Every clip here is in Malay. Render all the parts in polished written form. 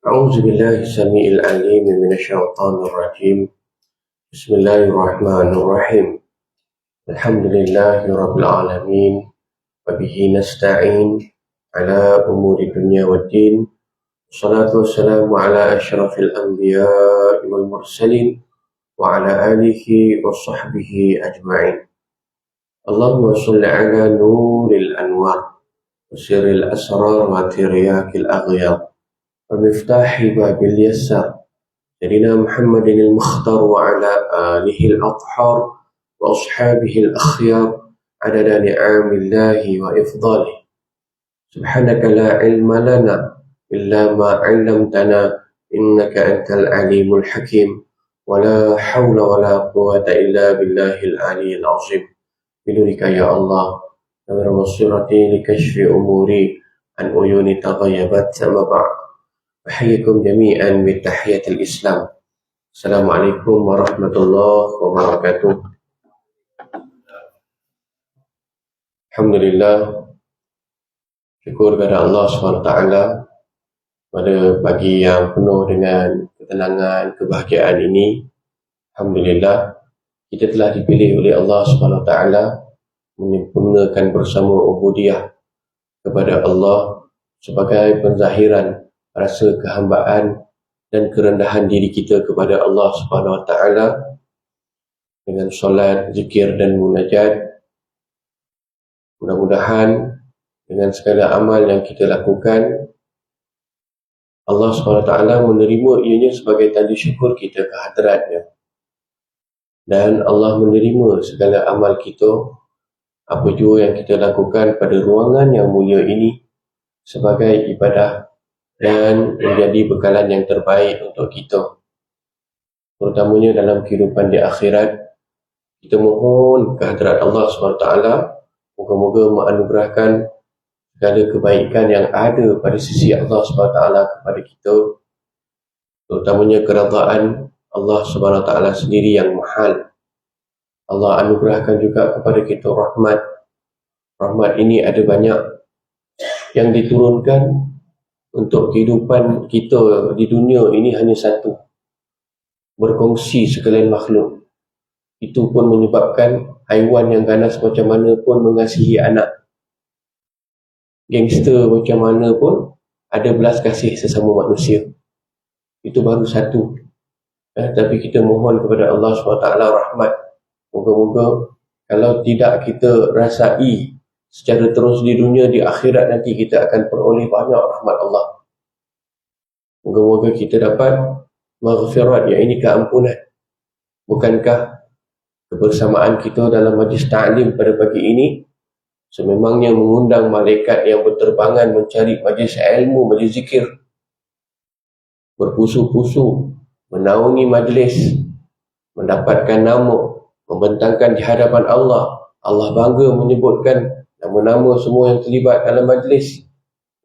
أعوذ بالله السميع العليم من الشيطان الرجيم. بسم الله الرحمن الرحيم. الحمد لله رب العالمين وبه نستعين على أمور الدنيا والدين. والصلاة والسلام على أشرف الأنبياء والمرسلين وعلى آله وصحبه أجمعين. اللهم صل على نور الأنوار وسر الأسرار وترياك الأغيار ومفتاح باب اليسار سيدنا محمد المختار وعلى آله الأطهار وأصحابه الأخيار عدد نعم الله وإفضاله. سبحانك لا علم لنا إلا ما علمتنا إنك أنت العليم الحكيم. ولا حول ولا قوة إلا بالله العلي العظيم. بنورك يا الله نور بصيرتي لكشف أموري عن عيون تغيبت. أما بعد، أحييكم جميعا بتحية الإسلام. السلام عليكم ورحمة الله وبركاته. Alhamdulillah, syukur kepada Allah SWT pada pagi yang penuh dengan ketenangan, kebahagiaan ini. Alhamdulillah, kita telah dipilih oleh Allah SWT menyempurnakan bersama ubudiyah kepada Allah sebagai penzahiran rasa kehambaan dan kerendahan diri kita kepada Allah SWT dengan solat, zikir dan munajat. Mudah-mudahan dengan segala amal yang kita lakukan, Allah SWT menerima ianya sebagai tanda syukur kita ke hadiratnya. Dan Allah menerima segala amal kita, apa jua yang kita lakukan pada ruangan yang mulia ini, sebagai ibadah dan menjadi bekalan yang terbaik untuk kita, terutamanya dalam kehidupan di akhirat. Kita mohon kehadirat Allah SWT moga-moga menganugerahkan segala kebaikan yang ada pada sisi Allah SWT kepada kita, terutamanya keredaan Allah SWT sendiri yang mahal. Allah anugerahkan juga kepada kita rahmat. Rahmat ini ada banyak yang diturunkan untuk kehidupan kita di dunia ini hanya satu, berkongsi sekalian makhluk. Itu pun menyebabkan haiwan yang ganas macam mana pun mengasihi anak, gangster macam mana pun ada belas kasih sesama manusia. Itu baru satu. Tapi kita mohon kepada Allah SWT rahmat. Moga-moga kalau tidak kita rasai secara terus di dunia, di akhirat nanti kita akan peroleh banyak rahmat Allah. Moga-moga kita dapat maghfirat, iaitu keampunan. Bukankah kebersamaan kita dalam majlis ta'lim pada pagi ini sememangnya mengundang malaikat yang berterbangan mencari majlis ilmu, majlis zikir, berpusu-pusu menaungi majlis, mendapatkan nama, membentangkan di hadapan Allah. Allah bangga menyebutkan nama-nama semua yang terlibat dalam majlis,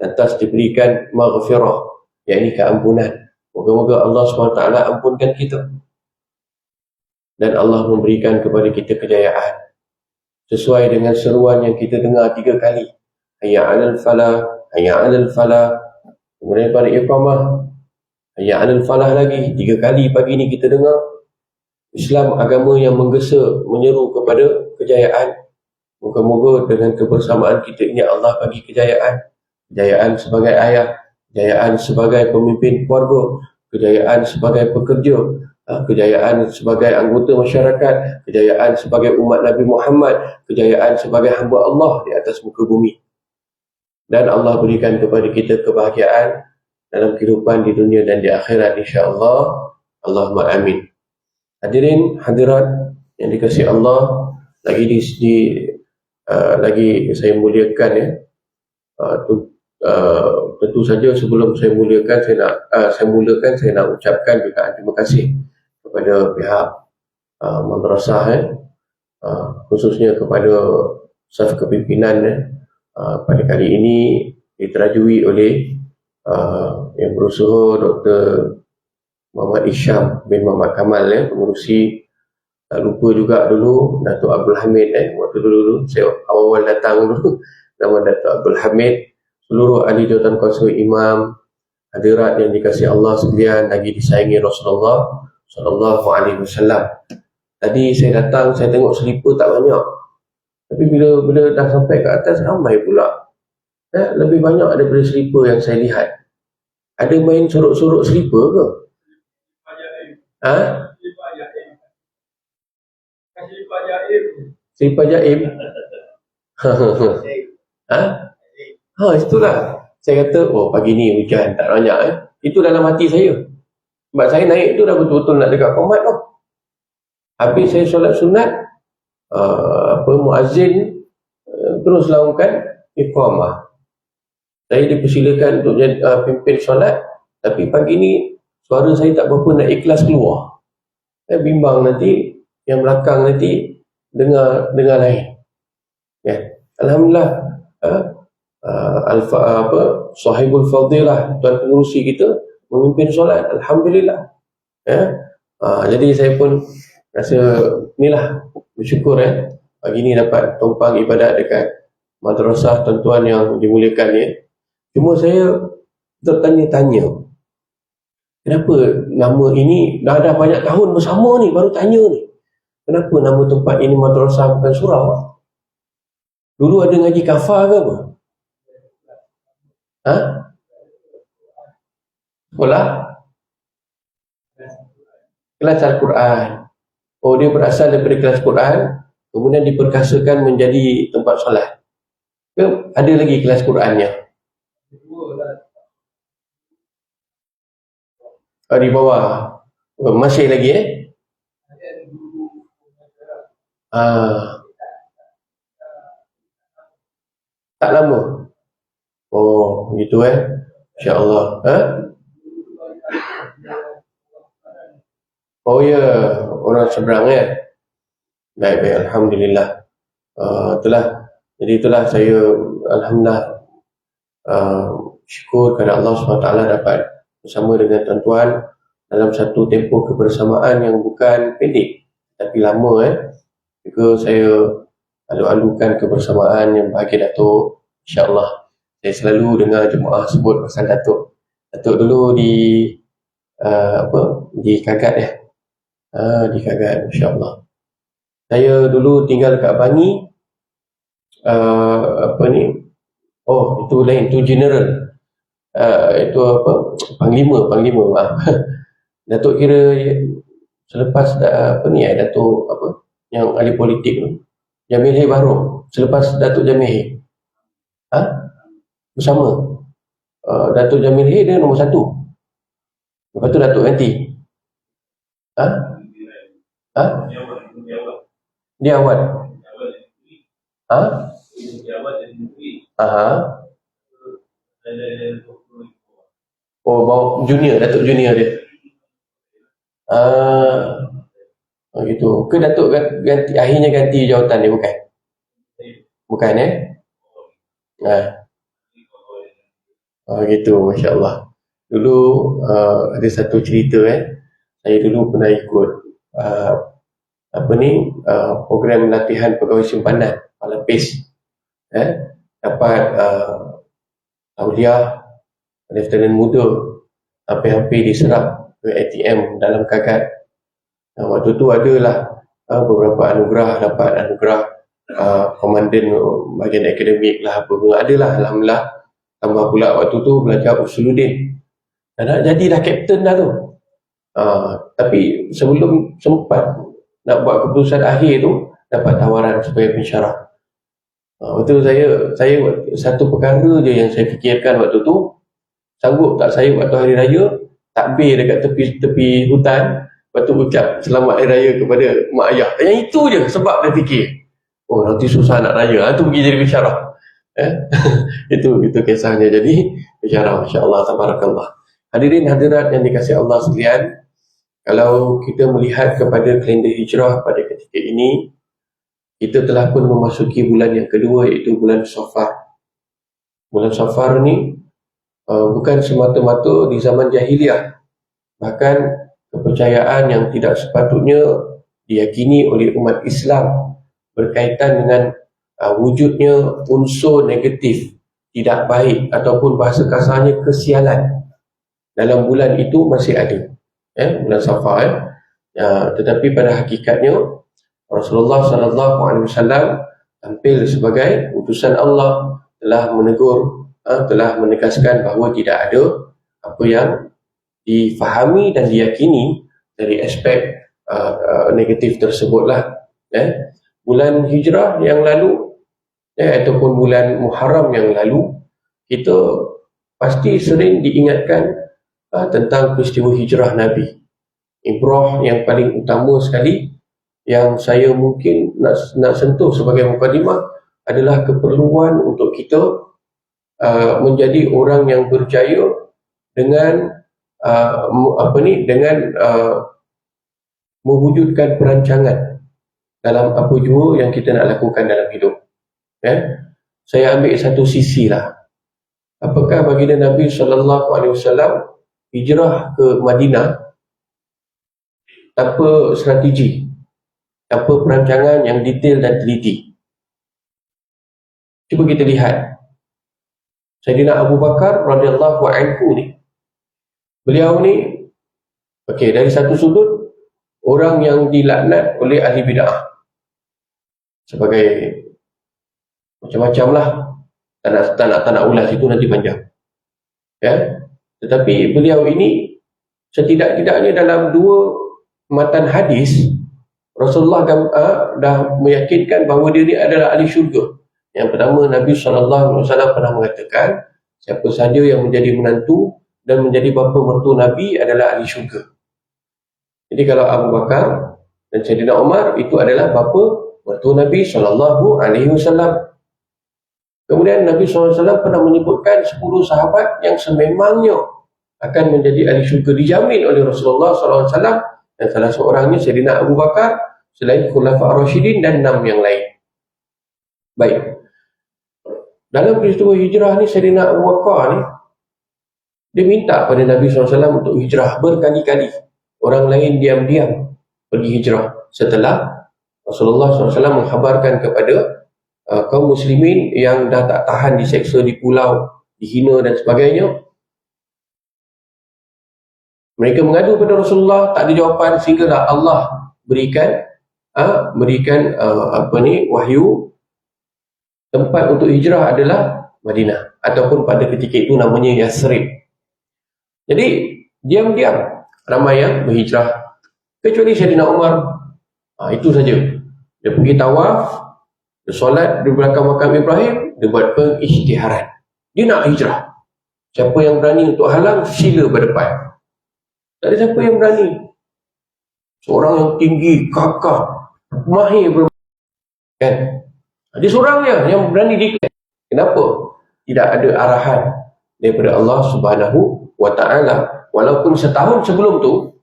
lantas diberikan maghfirah, iaitu keampunan. Moga-moga Allah SWT ampunkan kita dan Allah memberikan kepada kita kejayaan sesuai dengan seruan yang kita dengar 3 kali, hayya 'alal falah, hayya 'alal falah. Kemudian pada iqamah, hayya 'alal falah lagi 3 kali pagi ni kita dengar. Islam agama yang menggesa, menyeru kepada kejayaan. Moga-moga dengan kebersamaan kita ini Allah bagi kejayaan. Kejayaan sebagai ayah, kejayaan sebagai pemimpin keluarga, kejayaan sebagai pekerja, kejayaan sebagai anggota masyarakat, kejayaan sebagai umat Nabi Muhammad, kejayaan sebagai hamba Allah di atas muka bumi. Dan Allah berikan kepada kita kebahagiaan dalam kehidupan di dunia dan di akhirat, insya-Allah. Allahumma amin. Hadirin hadirat yang dikasihi Allah, lagi saya muliakan ya. Tentu saja sebelum saya mulakan, saya nak ucapkan juga terima kasih kepada pihak madrasah, khususnya kepada staf kepimpinan. Pada kali ini diterajui oleh yang berusaha Dr. Muhammad Isham bin Muhammad Kamal, pengurusi. Tak lupa juga dulu Datuk Abdul Hamid, waktu dulu saya awal-awal datang dulu, nama Datuk Abdul Hamid, seluruh ahli jawatan kuasa imam, hadirat yang dikasihi Allah sekalian, lagi disayangi Rasulullah sallallahu alaihi wasallam. Tadi saya datang, saya tengok selipar tak banyak. Tapi bila dah sampai ke atas, ramai pula. Lebih banyak daripada selipar yang saya lihat. Ada main sorok-sorok selipar ke? Selipar jaim? Itulah. Saya kata, pagi ni hujan tak banyak. Itu dalam hati saya. Sebab saya naik tu dah betul-betul nak dekat qomat tu. Habis saya solat sunat, muazzin terus lakukan iqamah. Saya dipersilakan untuk pimpin solat, tapi pagi ni suara saya tak berapa nak ikhlas keluar. Saya bimbang nanti yang belakang nanti dengar lain. Alhamdulillah, sahibul fadilah, tuan pengurusi kita memimpin solat, alhamdulillah. Jadi saya pun rasa inilah bersyukur pagi ni dapat tumpang ibadat dekat madrasah tuan-tuan yang dimuliakan ya. Cuma saya tertanya-tanya, kenapa nama ini dah banyak tahun bersama ni, baru tanya ni, kenapa nama tempat ini madrasah bukan surau? Dulu ada ngaji kafar ke apa? Sekolah? Kelas Al-Quran. Dia berasal daripada kelas Quran, kemudian diperkasakan menjadi tempat solat. Ke ada lagi kelas Qurannya? Di bawah. Masih lagi tak lama. Gitu insya-Allah. Orang seberang baik, alhamdulillah. Itulah. Jadi itulah saya alhamdulillah syukur kepada Allah SWT dapat bersama dengan tuan-tuan dalam satu tempoh kebersamaan yang bukan pendek tapi lama Juga saya alu-alukan kebersamaan yang bahagia Datuk. InsyaAllah saya selalu dengar jemaah sebut pasal Datuk. Datuk dulu di Kagat di Kagat, insyaAllah. Saya dulu tinggal kat Bangi. Itu lain, itu general. Itu Panglima, maaf. Datuk kira selepas Datuk yang ahli politik tu, Jamil Hay baru selepas Datuk Jamil Hay bersama Datuk Jamil Hay dia nombor 1. Lepas tu Datuk ganti. Dia awal. Bawa junior, Datuk junior dia. Gitu. Ke Datuk ganti, akhirnya ganti jawatan dia, bukan? Bukan gitu, Masya Allah. Dulu ada satu cerita saya dulu pernah ikut program latihan pegawai simpanan Palapis. Dapat tauliah Lieutenant muda, hampir-hampir diserap ke ATM dalam Kagat. Waktu tu adalah beberapa anugerah, dapat anugerah komandan bahagian akademik lah, adalah alhamdulillah. Tambah pula waktu tu belajar Usuluddin. Nak jadi dah kapten dah tu. Tapi sebelum sempat nak buat keputusan akhir tu, dapat tawaran sebagai pensyarah. Waktu saya satu perkara je yang saya fikirkan waktu tu, sanggup tak saya waktu hari raya takbir dekat tepi hutan, lepas tu ucap selamat hari raya kepada mak ayah. Yang itu je sebab dia fikir, nanti susah nak raya, tu pergi jadi pensyarah. Itu kisahnya jadi pensyarah, masya-Allah, tabarakallah. Hadirin hadirat yang dikasihi Allah sekalian, kalau kita melihat kepada kalender hijrah pada ketika ini, kita telah pun memasuki bulan yang kedua, iaitu bulan Safar. Bulan Safar ni bukan semata-mata di zaman jahiliah, bahkan kepercayaan yang tidak sepatutnya diyakini oleh umat Islam berkaitan dengan wujudnya unsur negatif, tidak baik, ataupun bahasa kasarnya kesialan dalam bulan itu masih ada, bulan Safar. Tetapi pada hakikatnya Rasulullah SAW tampil sebagai utusan Allah, telah menegur, telah menegaskan bahawa tidak ada apa yang difahami dan diyakini dari aspek negatif tersebutlah. Bulan Hijrah yang lalu, ataupun bulan Muharram yang lalu, kita pasti sering diingatkan tentang peristiwa hijrah Nabi. Ibrah yang paling utama sekali yang saya mungkin nak sentuh sebagai mukadimah adalah keperluan untuk kita menjadi orang yang berjaya dengan mewujudkan perancangan dalam apa jua yang kita nak lakukan dalam hidup. Saya ambil satu sisi lah. Apakah baginda Nabi SAW hijrah ke Madinah tanpa strategi, tanpa perancangan yang detail dan teliti? Cuba kita lihat Sayyidina Abu Bakar radhiyallahu anhu ni. Beliau ni, dari satu sudut, orang yang dilaknat oleh ahli bid'ah sebagai macam-macam lah. Tak nak ulas itu, nanti panjang. Tetapi beliau ini setidak-tidaknya dalam 2 matan hadis, Rasulullah dah meyakinkan bahawa dia ni adalah ahli syurga. Yang pertama, Nabi SAW pernah mengatakan, siapa sahaja yang menjadi menantu dan menjadi bapa mertua Nabi adalah ahli syurga. Jadi kalau Abu Bakar dan Sayyidina Umar itu adalah bapa mertua Nabi SAW. Kemudian Nabi SAW pernah menyebutkan 10 sahabat yang sememangnya akan menjadi ahli syurga, dijamin oleh Rasulullah SAW, dan salah seorangnya Sayyidina Abu Bakar, selain Khulafa Ar-Rasyidin dan 6 yang lain. Baik, dalam peristiwa hijrah ni, Sayyidina Abu Bakar ni, dia minta pada Nabi SAW untuk hijrah berkali-kali. Orang lain diam-diam pergi hijrah setelah Rasulullah SAW mengkhabarkan kepada kaum muslimin yang dah tak tahan diseksa di pulau, dihina dan sebagainya. Mereka mengadu pada Rasulullah, tak ada jawapan, sehinggalah Allah berikan wahyu. Tempat untuk hijrah adalah Madinah, ataupun pada ketika itu namanya Yathrib. Jadi diam-diam ramai yang berhijrah, kecuali Sayyidina Umar. Itu saja. Dia pergi tawaf, dia solat di belakang makam Ibrahim, dia buat pengisytiharan. Dia nak hijrah. Siapa yang berani untuk halang, sila berdepan. Tak ada siapa yang berani. Seorang yang tinggi, kakak, mahir kan? Dia seorang je yang berani declare. Kenapa? Tidak ada arahan daripada Allah Subhanahu wa ta'ala. Walaupun setahun sebelum tu,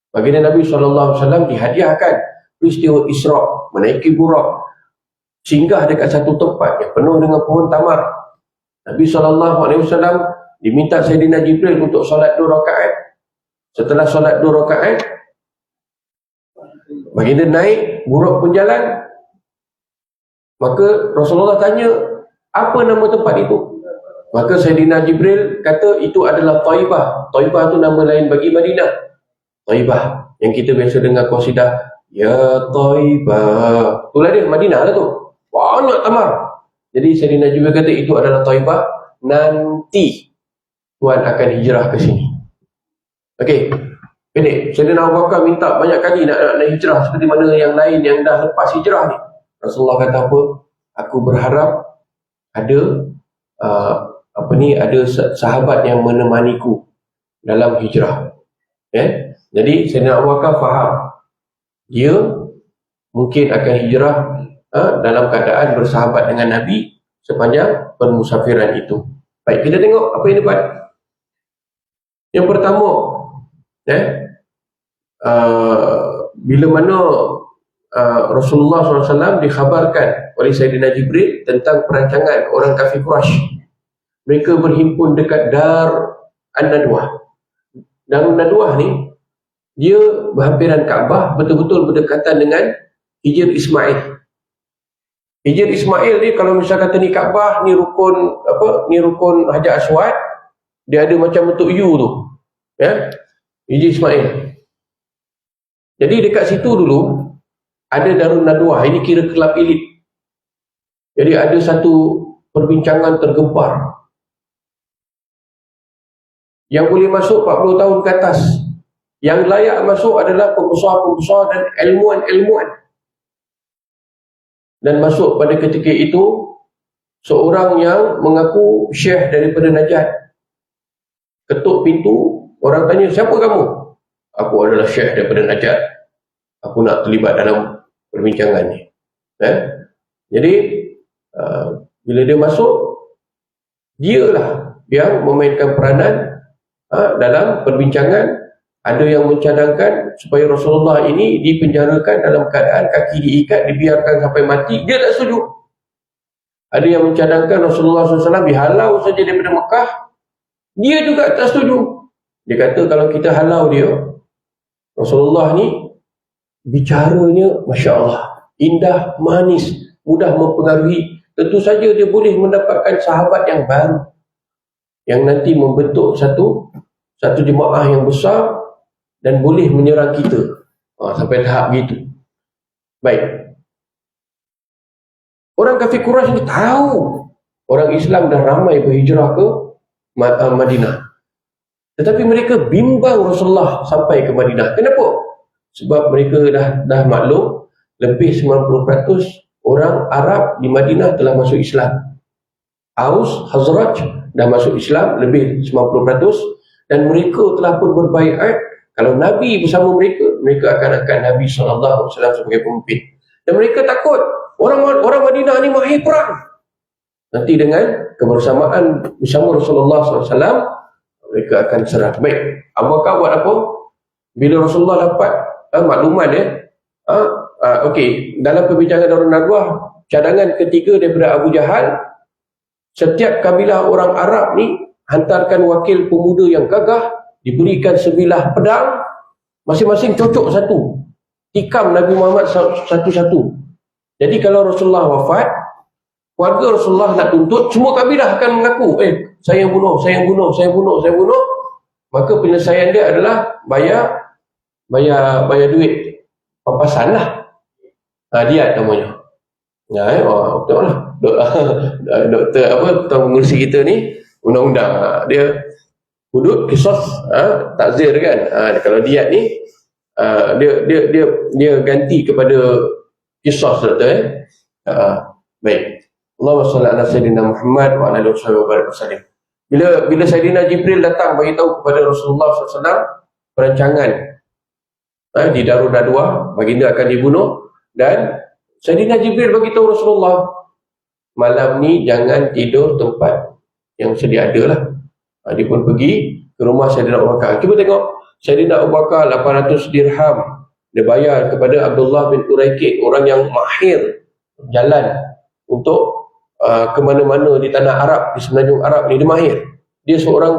baginda Nabi SAW dihadiahkan peristiwa Isra, menaiki burak, singgah dekat satu tempat yang penuh dengan pohon tamar. Nabi SAW diminta Sayyidina Jibril untuk solat 2 rakaat. Setelah solat 2 rakaat, baginda naik, burak pun jalan. Maka Rasulullah tanya, apa nama tempat itu? Maka Sayyidina Jibril kata, itu adalah Taibah. Taibah tu nama lain bagi Madinah. Taibah, yang kita biasa dengar qasidah, ya Taibah. Itulah dia, Madinah lah tu. Banyak tamar. Jadi Sayyidina Jibril kata, itu adalah Taibah. Nanti Tuhan akan hijrah ke sini. Okey, pendek. Sayyidina Abu Bakar minta banyak kali nak hijrah, seperti mana yang lain yang dah lepas hijrah ni. Rasulullah kata apa? Aku berharap ada ada sahabat yang menemaniku dalam hijrah. Jadi Sayyidina Abu Bakar faham dia mungkin akan hijrah dalam keadaan bersahabat dengan Nabi sepanjang permusafiran itu. Baik, kita tengok apa yang dia buat. Yang pertama, bila mana Rasulullah SAW dikhabarkan oleh Sayyidina Jibril tentang perancangan orang kafir Quraisy. Mereka berhimpun dekat Dar An-Nadwah. Darun Nadwah ni, dia berhampiran Kaabah, betul-betul berdekatan dengan Hijr Ismail. Hijr Ismail ni, kalau misal kata ni Kaabah, ni rukun Hajar Aswad, dia ada macam bentuk U tu. Ya, Hiji Ismail. Jadi dekat situ dulu ada Darun Nadwah. Ini kira kelab elit. Jadi ada satu perbincangan tergempar. Yang boleh masuk 40 tahun ke atas. Yang layak masuk adalah pembesar-pembesar dan ilmuwan-ilmuwan. Dan masuk pada ketika itu seorang yang mengaku syekh daripada Najd. Ketuk pintu, orang tanya, siapa kamu? Aku adalah syekh daripada Najd. Aku nak terlibat dalam perbincangan ni. Jadi bila dia masuk, dialah yang memainkan peranan dalam perbincangan. Ada yang mencadangkan supaya Rasulullah ini dipenjarakan dalam keadaan kaki diikat, dibiarkan sampai mati. Dia tak setuju. Ada yang mencadangkan Rasulullah SAW dihalau saja daripada Mekah. Dia juga tak setuju. Dia kata kalau kita halau dia, Rasulullah ni bicaranya Masya Allah, indah, manis, mudah mempengaruhi. Tentu saja dia boleh mendapatkan sahabat yang baru, yang nanti membentuk satu jemaah yang besar dan boleh menyerang kita. Sampai tahap gitu. Baik. Orang kafir Quraisy ni tahu orang Islam dah ramai berhijrah ke Madinah. Tetapi mereka bimbang Rasulullah sampai ke Madinah. Kenapa? Sebab mereka dah maklum lebih 90% orang Arab di Madinah telah masuk Islam. Aus, Khazraj dah masuk Islam lebih 90%, dan mereka telah pun berbaiat kalau Nabi bersama mereka akan Nabi SAW sebagai pemimpin. Dan mereka takut orang Madinah ni mahir perang. Nanti dengan kebersamaan bersama Rasulullah SAW, mereka akan serang. Baik, Abu Bakar buat apa? Bila Rasulullah dapat maklumat dalam perbincangan Darun Nadwah, cadangan ketiga daripada Abu Jahal, setiap kabilah orang Arab ni hantarkan wakil pemuda yang gagah, diberikan sebilah pedang, masing-masing cocok satu, tikam Nabi Muhammad satu-satu. Jadi kalau Rasulullah wafat, keluarga Rasulullah nak tuntut, semua kabilah akan mengaku, saya yang bunuh. Maka penyelesaian dia adalah bayar duit pampasan lah. Diat namanya. Betul lah. Doktor tuan pengurusi kita ni undang-undang, dia hudud qisas, takzir kan. Kalau diat ni dia ganti kepada qisas, doktor. Baik. Allahumma salli ala sayyidina Muhammad wa ala alihi wasallam. Bila Sayyidina Jibril datang bagi tahu kepada Rasulullah SAW perancangan di Darun Nadwah, baginda akan dibunuh, dan Sayyidina Jibril bagi tahu Rasulullah, malam ni jangan tidur tempat yang sedia ada lah. Dia pun pergi ke rumah Sayyidina Abu Bakar. Cuba tengok, Sayyidina Abu Bakar 800 dirham dia bayar kepada Abdullah bin Uraikid, orang yang mahir jalan untuk ke mana-mana di tanah Arab, di semenanjung Arab ni. Dia mahir. Dia seorang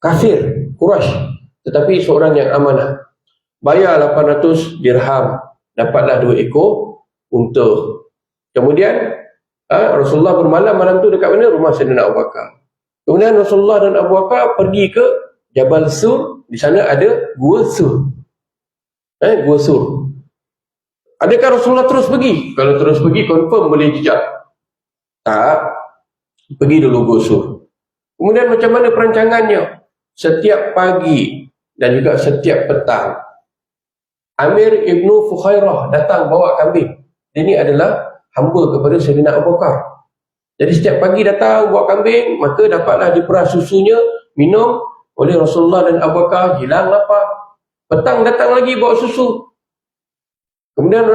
kafir Quraisy, tetapi seorang yang amanah. Bayar 800 dirham, dapatlah 2 ekor unta. Kemudian Rasulullah bermalam malam tu dekat mana? Rumah Sayyidina Abu Bakar. Kemudian Rasulullah dan Abu Bakar pergi ke Jabal Sur. Di sana ada Gua Sur. Gua Sur. Adakah Rasulullah terus pergi? Kalau terus pergi, confirm boleh jejak. Tak. Pergi dulu Gua Sur. Kemudian macam mana perancangannya? Setiap pagi dan juga setiap petang, Amir Ibnu Fukhairah datang bawa kambing. Dia ni adalah hamba kepada Sayyidina Abu Bakar. Jadi setiap pagi datang bawa kambing, maka dapatlah diperas susunya, minum oleh Rasulullah dan Abu Bakar, hilang lapar. Petang datang lagi bawa susu. Kemudian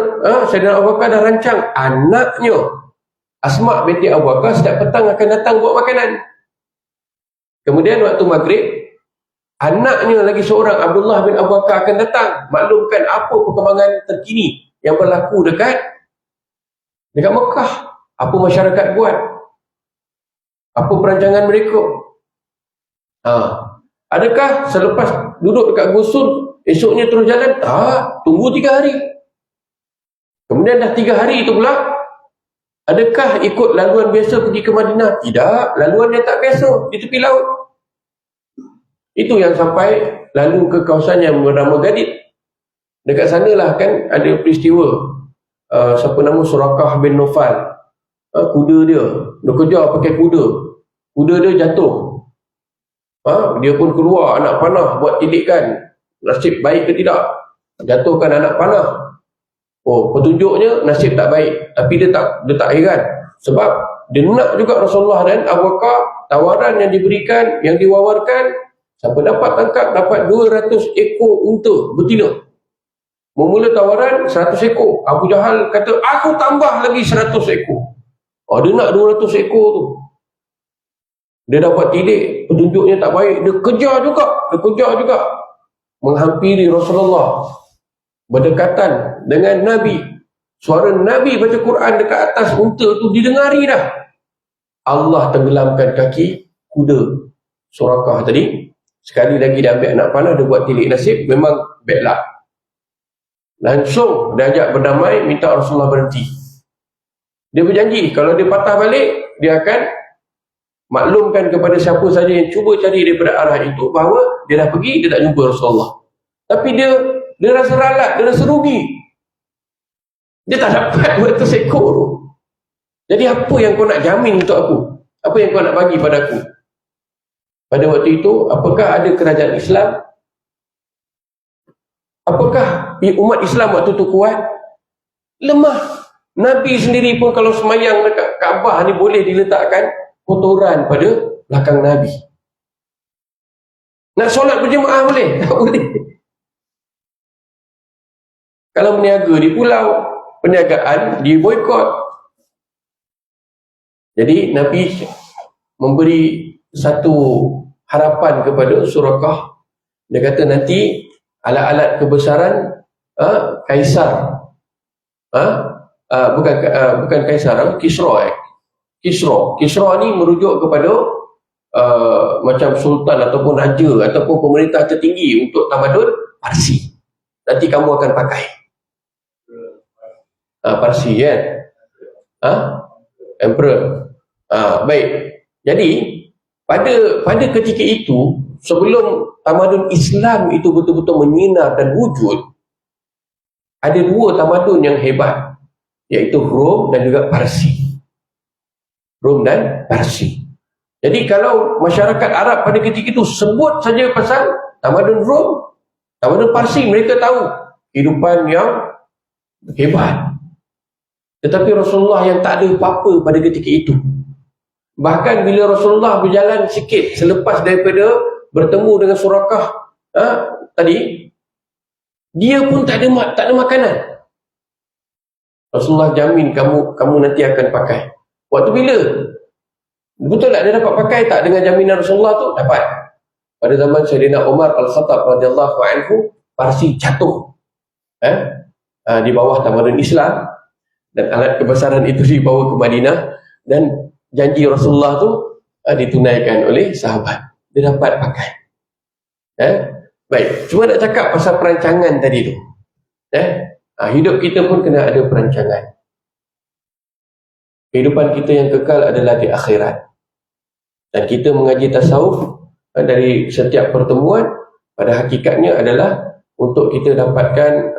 Sayyidina Abu Bakar dah rancang anaknya Asma binti Abu Bakar setiap petang akan datang bawa makanan. Kemudian waktu maghrib, anaknya lagi seorang, Abdullah bin Abu Bakar, akan datang maklumkan apa perkembangan terkini yang berlaku dekat Mekah. Apa masyarakat buat, apa perancangan mereka. Adakah selepas duduk dekat Gusul, esoknya terus jalan? Tak, tunggu 3 hari. Kemudian dah 3 hari itu pula, adakah ikut laluan biasa pergi ke Madinah? Tidak, laluan yang tak biasa di tepi laut. Itu yang sampai lalu ke kawasan yang bernama Gadid. Dekat sanalah kan ada peristiwa siapa nama Surakah bin Nufal. Kuda dia kejar pakai kuda dia jatuh. Dia pun keluar anak panah buat tilikan. Nasib baik ke tidak? Jatuhkan anak panah. Petunjuknya nasib tak baik. Tapi dia tak heran. Sebab dia nak juga Rasulullah dan Abu Bakar, tawaran yang diberikan, yang diwawarkan, siapa dapat tangkap dapat 200 ekor unta betina. Memula tawaran 100 ekor. Abu Jahal kata, aku tambah lagi 100 ekor. Dia nak 200 ekor tu. Dia dapat tilik, petunjuknya tak baik. Dia kejar juga. Menghampiri Rasulullah. Berdekatan dengan Nabi. Suara Nabi baca Quran dekat atas unta tu didengari dah. Allah tenggelamkan kaki kuda Surakah tadi. Sekali lagi dia ambil anak panah, dia buat tilik nasib. Memang bad luck. Langsung dia ajak berdamai, minta Rasulullah berhenti. Dia berjanji kalau dia patah balik, dia akan maklumkan kepada siapa saja yang cuba cari daripada arah itu bahawa dia dah pergi, dia tak jumpa Rasulullah. Tapi dia rasa ralat, dia rasa rugi. Dia tak dapat 200 ekor tu. Jadi apa yang kau nak jamin untuk aku? Apa yang kau nak bagi pada aku? Pada waktu itu, apakah ada kerajaan Islam? Apakah umat Islam waktu itu kuat? Lemah. Nabi sendiri pun kalau semayang dekat Kaabah ni boleh diletakkan kotoran pada belakang Nabi. Nak solat berjemaah boleh? Tak boleh. Kalau berniaga di pulau, perniagaan di boikot. Jadi Nabi memberi satu harapan kepada Surakah. Dia kata nanti alat-alat kebesaran Kaisar, bukan Kaisar, Kisra ni merujuk kepada macam sultan ataupun raja ataupun pemerintah tertinggi untuk tamadun Parsi. Nanti kamu akan pakai Parsi kan? Emperor. Baik. Jadi pada ketika itu, sebelum tamadun Islam itu betul-betul menyinar dan wujud, ada dua tamadun yang hebat, iaitu Rom dan juga Parsi. Rom dan Parsi. Jadi kalau masyarakat Arab pada ketika itu sebut saja pasal tamadun Rom, tamadun Parsi, mereka tahu kehidupan yang hebat. Tetapi Rasulullah yang tak ada apa-apa pada ketika itu. Bahkan bila Rasulullah berjalan sikit selepas daripada bertemu dengan Surakah tadi, dia pun tak ada makanan. Rasulullah jamin kamu nanti akan pakai. Waktu bila? Betul tak dia dapat pakai tak dengan jaminan Rasulullah tu? Dapat. Pada zaman Sayyidina Umar Al-Khattab radhiyallahu anhu, Parsi jatuh di bawah tamadun Islam, dan alat kebesaran itu dibawa ke Madinah, dan janji Rasulullah tu ditunaikan oleh sahabat. Dia dapat pakai. Baik, cuma nak cakap pasal perancangan tadi tu. Hidup kita pun kena ada perancangan. Kehidupan kita yang kekal adalah di akhirat. Dan kita mengaji tasawuf dari setiap pertemuan, pada hakikatnya adalah untuk kita dapatkan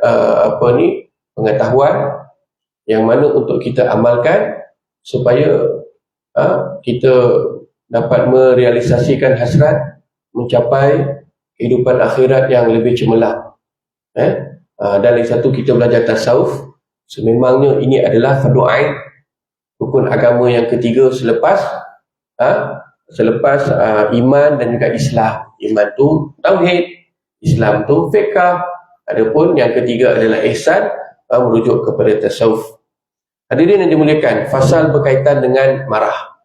pengetahuan yang mana untuk kita amalkan supaya kita dapat merealisasikan hasrat mencapai kehidupan akhirat yang lebih cemerlang. Dan lagi satu, kita belajar tasawuf, sememangnya ini adalah fardu ain, rukun agama yang ketiga selepas iman dan juga Islam. Iman tu tauhid, Islam tu fiqh, adapun yang ketiga adalah ihsan, merujuk kepada tasawuf. Hadirin yang dimuliakan, fasal berkaitan dengan marah.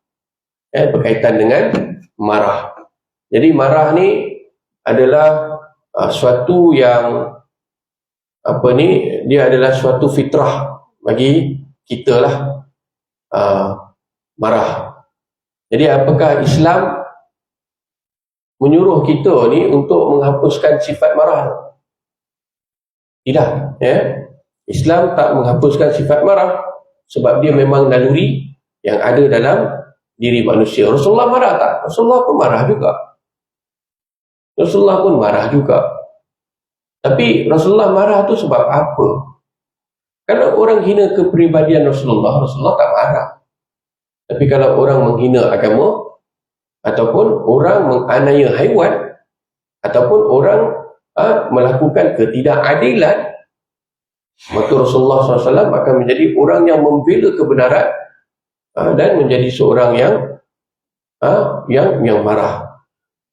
Berkaitan dengan marah. Jadi marah ni adalah suatu yang dia adalah suatu fitrah bagi kita lah, marah. Jadi apakah Islam menyuruh kita ni untuk menghapuskan sifat marah? Tidak. Islam tak menghapuskan sifat marah, sebab dia memang naluri yang ada dalam diri manusia. Rasulullah marah tak? Rasulullah pun marah juga. Rasulullah pun marah juga. Tapi Rasulullah marah tu sebab apa? Kalau orang hina kepribadian Rasulullah, Rasulullah tak marah. Tapi kalau orang menghina agama, ataupun orang menganiaya haiwan, ataupun orang melakukan ketidakadilan, maka Rasulullah SAW akan menjadi orang yang membela kebenaran dan menjadi seorang yang marah.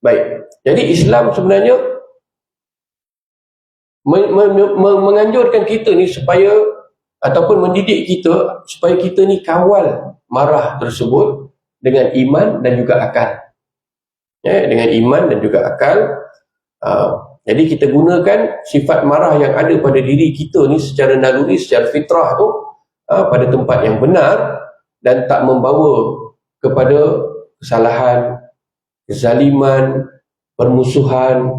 Baik. Jadi Islam sebenarnya menganjurkan kita ni supaya, ataupun mendidik kita supaya kita ni kawal marah tersebut dengan iman dan juga akal. Dengan iman dan juga akal. Jadi kita gunakan sifat marah yang ada pada diri kita ni secara naluri, secara fitrah tu pada tempat yang benar dan tak membawa kepada kesalahan, kezaliman, permusuhan,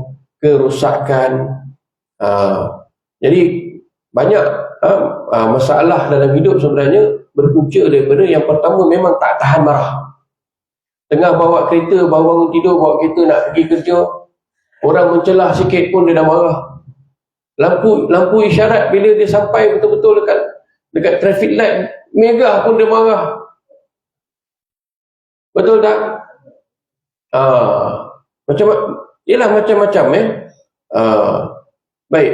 kerosakan. Jadi banyak masalah dalam hidup sebenarnya berpunca daripada yang pertama memang tak tahan marah. Tengah bawa kereta, bangun tidur, bawa kereta nak pergi kerja, orang mencelah sikit pun dia dah marah. Lampu isyarat bila dia sampai betul-betul dekat traffic light megah pun dia marah. Betul tak? Macam-macam. Baik.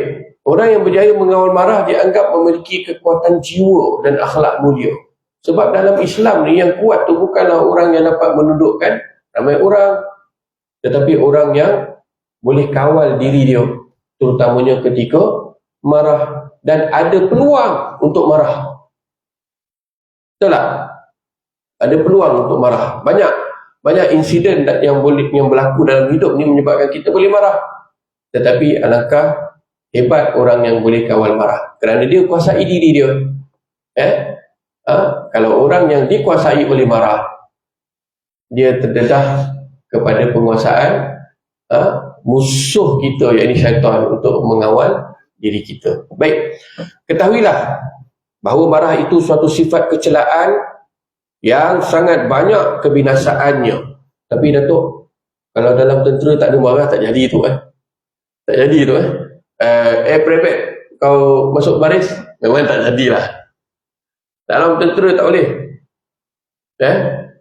Orang yang berjaya mengawal marah dianggap memiliki kekuatan jiwa dan akhlak mulia. Sebab dalam Islam ni yang kuat tu bukanlah orang yang dapat menundukkan ramai orang, tetapi orang yang boleh kawal diri dia, terutamanya ketika marah dan ada peluang untuk marah. Betul tak? Ada peluang untuk marah. Banyak insiden yang berlaku dalam hidup ni menyebabkan kita boleh marah. Tetapi alangkah hebat orang yang boleh kawal marah, kerana dia kuasai diri dia. Kalau orang yang dikuasai oleh marah, dia terdedah kepada penguasaan musuh kita, iaitu syaitan, untuk mengawal diri kita. Baik, ketahuilah bahawa marah itu suatu sifat kecelaan yang sangat banyak kebinasaannya. Tapi Datuk, kalau dalam tentera tak ada marah, tak jadi tu tak jadi tu private kau masuk baris, memang tak jadilah. Dalam tentera tak boleh.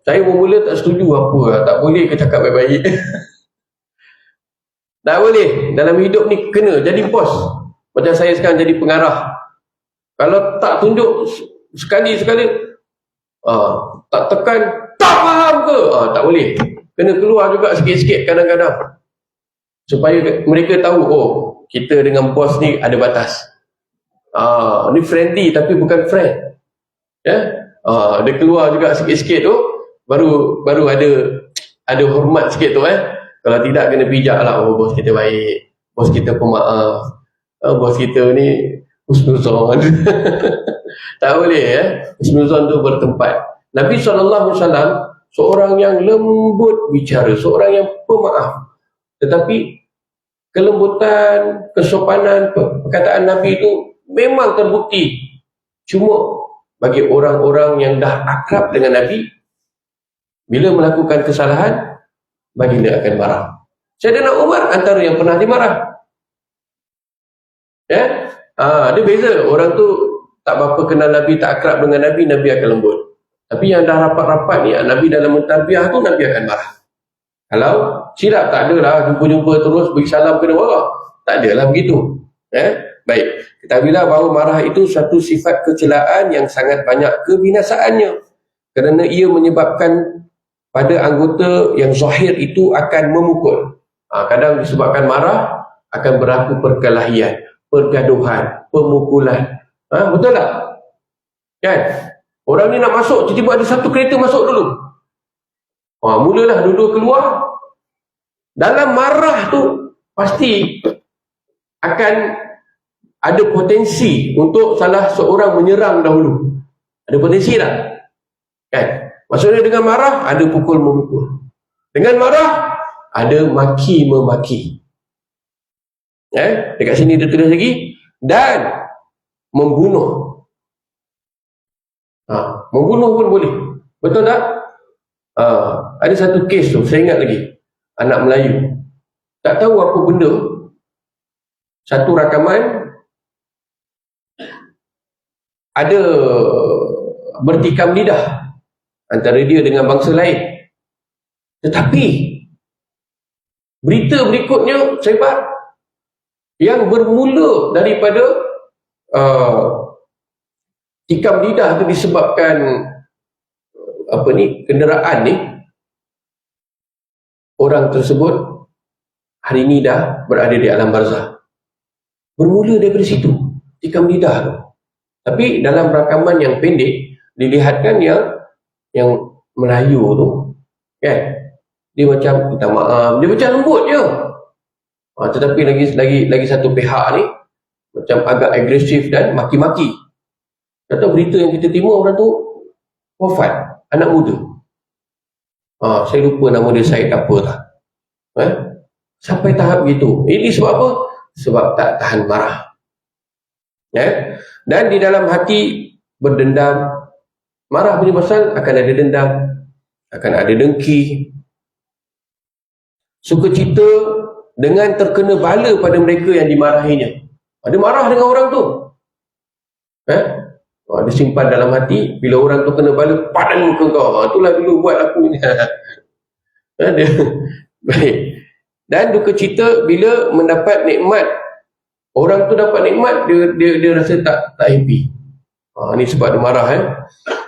Saya mula tak setuju apa, tak boleh ke cakap baik-baik. Tak boleh. Dalam hidup ni kena jadi bos. Macam saya sekarang jadi pengarah. Kalau tak tunjuk sekali-sekali, tak tekan, tak faham ke? Tak boleh. Kena keluar juga sikit-sikit kadang-kadang. Supaya mereka tahu, kita dengan bos ni ada batas. Ni friendly tapi bukan friend. Dia keluar juga sikit-sikit tu, baru ada hormat sikit tu. Kalau tidak, kena bijak lah. Bos kita baik, bos kita pemaaf, bos kita ni husnuzon. Tak boleh husnuzon tu bertempat. Nabi SAW seorang yang lembut bicara, seorang yang pemaaf. Tetapi kelembutan, kesopanan perkataan Nabi itu memang terbukti. Cuma bagi orang-orang yang dah akrab dengan Nabi, bila melakukan kesalahan, baginda akan marah. Sayyidina Umar antara yang pernah dimarah. Dia beza. Orang tu tak berapa kenal Nabi, tak akrab dengan Nabi, Nabi akan lembut. Tapi yang dah rapat-rapat ni, Nabi dalam mentarbiyah tu, Nabi akan marah. Kalau silap, tak adalah jumpa-jumpa terus beri salam kena marah. Tak adalah begitu. Baik, ketahuilah bahawa marah itu satu sifat kecelaan yang sangat banyak kebinasaannya, kerana ia menyebabkan pada anggota yang zahir itu akan memukul. Kadang disebabkan marah akan berlaku perkelahian, pergaduhan, pemukulan. Betul tak? Kan? Orang ni nak masuk, tiba-tiba ada satu kereta masuk dulu. Mulalah dua-dua keluar. Dalam marah tu pasti akan ada potensi untuk salah seorang menyerang dahulu. Ada potensi tak? Kan? Maksudnya dengan marah ada pukul-memukul. Dengan marah ada maki-memaki. Dekat sini dia tulis lagi, dan membunuh. Membunuh pun boleh. Betul tak? Ada satu kes tu, saya ingat lagi. Anak Melayu. tak tahu apa benda, satu rakaman ada bertikam lidah antara dia dengan bangsa lain. Tetapi berita berikutnya sebar yang bermula daripada tikam lidah itu disebabkan kenderaan ni, orang tersebut hari ni dah berada di alam barzah. Bermula daripada situ, tikam lidah tu. Tapi dalam rakaman yang pendek dilihatkan yang Melayu tu, kan, dia macam minta maaf, dia macam lembut je. Tetapi lagi satu pihak ni macam agak agresif dan maki-maki. Kata berita yang kita terima, orang tu wafat, anak muda. Saya lupa nama dia, Syed apa tak. Sampai tahap gitu. Ini sebab apa? Sebab tak tahan marah. Dan di dalam hati berdendam. Marah punya pasal akan ada dendam, akan ada dengki, sukacita dengan terkena bala pada mereka yang dimarahinya. Dia marah dengan orang tu, dia simpan dalam hati. Bila orang tu kena bala, padan muka kau, itulah dulu buat aku ni. Baik. Dan duka cita bila mendapat nikmat. Orang tu dapat nikmat, dia rasa tak happy. Ni sebab dia marah.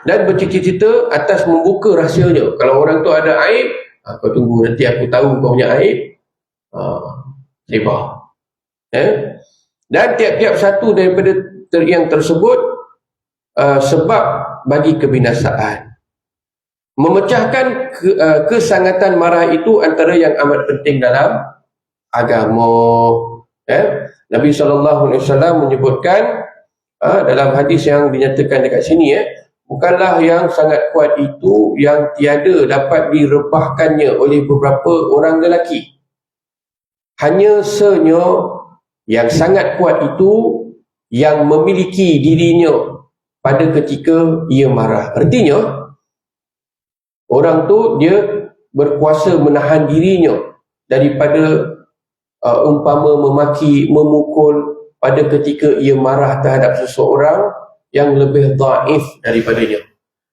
Dan bercita-cita atas membuka rahsianya. Kalau orang tu ada aib, kau tunggu nanti aku tahu kau punya aib. Lebar. Dan tiap-tiap satu daripada yang tersebut sebab bagi kebinasaan. Memecahkan kesangatan marah itu antara yang amat penting dalam agama. Nabi SAW menyebutkan dalam hadis yang dinyatakan dekat sini, bukanlah yang sangat kuat itu yang tiada dapat direbahkannya oleh beberapa orang lelaki. Hanya senya yang sangat kuat itu yang memiliki dirinya pada ketika ia marah. Artinya, orang tu dia berkuasa menahan dirinya daripada umpama memaki, memukul pada ketika ia marah terhadap seseorang yang lebih dhaif daripadanya.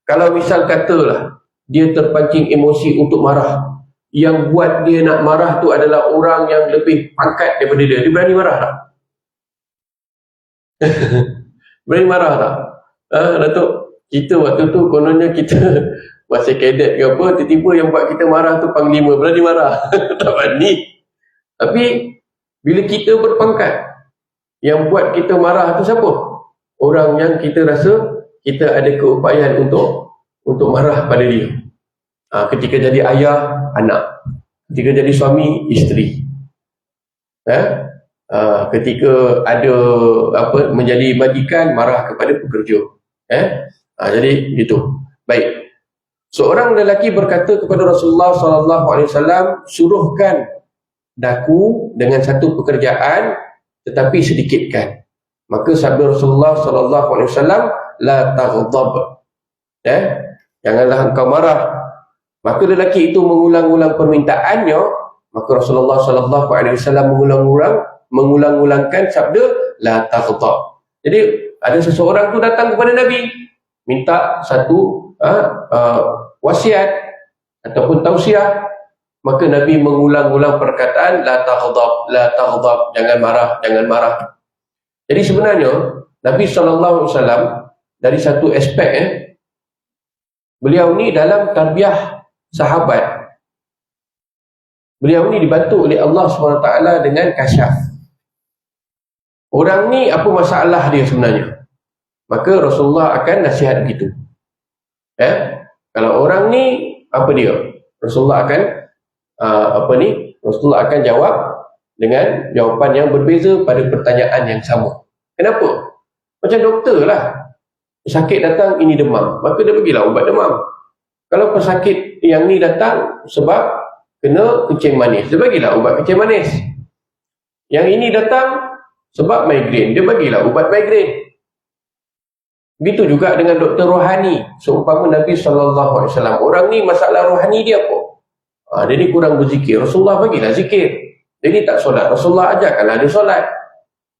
Kalau misal katalah dia terpancing emosi untuk marah, yang buat dia nak marah tu adalah orang yang lebih pangkat daripada dia, dia berani marah tak? Berani marah tak? Datuk, kita waktu tu kononnya kita masih kadet ke apa, tiba-tiba yang buat kita marah tu panglima, berani marah? Tak berani. Tapi bila kita berpangkat, yang buat kita marah tu siapa? Orang yang kita rasa kita ada keupayaan untuk marah pada dia. Ketika jadi ayah, anak. Ketika jadi suami, isteri. Ketika ada menjadi majikan, marah kepada pekerja. Jadi gitu. Baik. Seorang lelaki berkata kepada Rasulullah SAW, suruhkan daku dengan satu pekerjaan tetapi sedikitkan. Maka sabda Rasulullah SAW, la taghdab, janganlah engkau marah. Maka lelaki itu mengulang-ulang permintaannya. Maka Rasulullah SAW mengulang-ulangkan sabda la taghdab. Jadi ada seseorang tu datang kepada Nabi, minta satu wasiat ataupun tausiah. Maka Nabi mengulang-ulang perkataan la taghdab, jangan marah. Jadi sebenarnya Nabi SAW dari satu aspek beliau ni dalam tarbiyah sahabat, beliau ni dibantu oleh Allah SWT dengan kasyaf. Orang ni apa masalah dia sebenarnya, maka Rasulullah akan nasihat begitu. Kalau orang ni apa dia, Rasulullah akan Rasulullah akan jawab dengan jawapan yang berbeza pada pertanyaan yang sama. Kenapa? Macam doktor lah, sakit datang, ini demam, maka dia bagilah ubat demam. Kalau pesakit yang ni datang sebab kena kencing manis, dia bagilah ubat kencing manis. Yang ini datang sebab migrain, dia bagilah ubat migrain. Begitu juga dengan doktor rohani. Seumpama Nabi SAW, orang ni masalah rohani dia apa? Dia ni kurang berzikir, Rasulullah bagilah zikir. Jadi tak solat. Rasulullah ajarkanlah dia solat.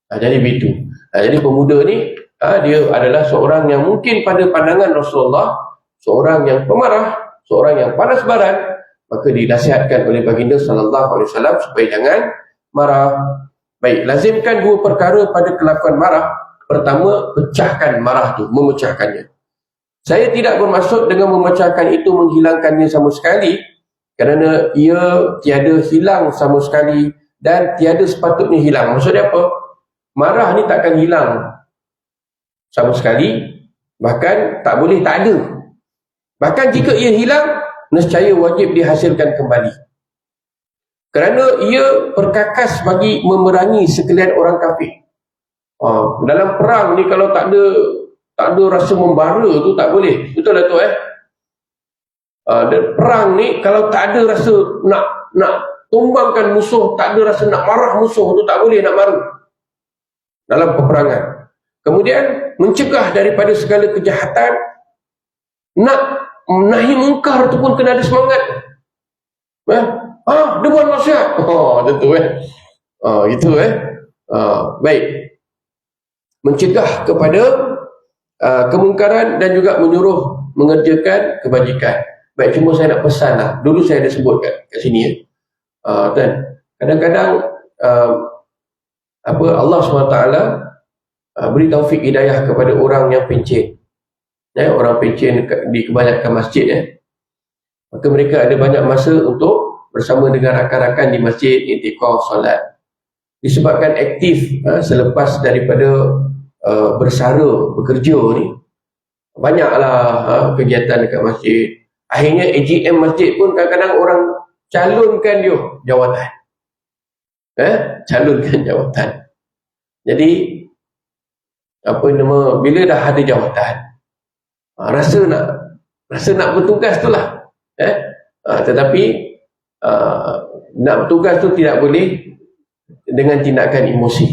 Jadi begitu. Jadi pemuda ni dia adalah seorang yang mungkin pada pandangan Rasulullah seorang yang pemarah, seorang yang panas baran, maka dinasihatkan oleh baginda sallallahu alaihi wasallam supaya jangan marah. Baik, lazimkan dua perkara pada kelakuan marah. Pertama, pecahkan marah tu, memecahkannya. Saya tidak bermaksud dengan memecahkan itu menghilangkannya sama sekali, kerana ia tiada hilang sama sekali dan tiada sepatutnya hilang. Maksudnya apa? Marah ni takkan hilang sama sekali, bahkan tak boleh tak ada. Bahkan jika ia hilang, nescaya wajib dihasilkan kembali. Kerana ia perkakas bagi memerangi sekalian orang kafir. Dalam perang ni kalau tak ada rasa membara tu tak boleh. Betul tak tu dan perang ni kalau tak ada rasa nak tumbangkan musuh, tak ada rasa nak marah musuh tu tak boleh nak marah dalam peperangan. Kemudian mencegah daripada segala kejahatan, nak menahi mungkar tu pun kena ada semangat. Dia buat maksiat. Tentu itu baik. Mencegah kepada kemungkaran dan juga menyuruh mengerjakan kebajikan. Baik, cuma saya nak pesan lah. Dulu saya ada sebut kat sini dan kadang-kadang Allah SWT beri taufik hidayah kepada orang yang pencen. Orang pencen di kebanyakan masjid maka mereka ada banyak masa untuk bersama dengan rakan-rakan di masjid, i'tikaf, solat. Disebabkan aktif selepas daripada bersara, bekerja ni, banyaklah kegiatan dekat masjid. Akhirnya AGM masjid pun kadang-kadang orang calonkan dia jawatan. Calonkan jawatan. Jadi bila dah ada jawatan, rasa nak bertugas tu lah. Tetapi nak bertugas tu tidak boleh dengan tindakan emosi.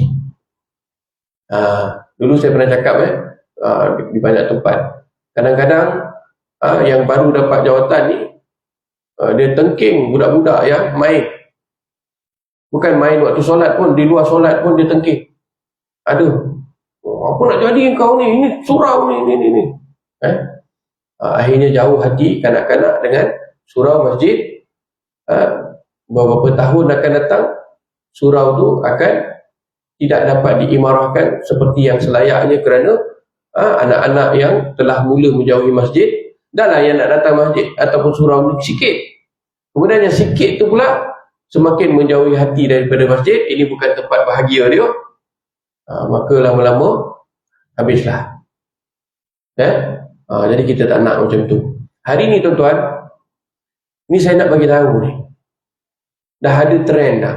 Dulu saya pernah cakap di banyak tempat, kadang-kadang yang baru dapat jawatan ni dia tengking budak-budak yang main. Bukan main waktu solat pun, di luar solat pun dia tengking. Apa nak jadi kau ni? Ini surau ni. Akhirnya jauh hati kanak-kanak dengan surau masjid. Beberapa tahun akan datang, surau tu akan tidak dapat diimarahkan seperti yang selayaknya, kerana anak-anak yang telah mula menjauhi masjid dah lah yang nak datang masjid ataupun surau ni sikit. Kemudian yang sikit tu pula semakin menjauhi hati daripada masjid. Ini bukan tempat bahagia dia. Maka lama-lama habislah. Jadi kita tak nak macam tu. Hari ni tuan-tuan, ni saya nak bagi tahu ni, dah ada trend dah.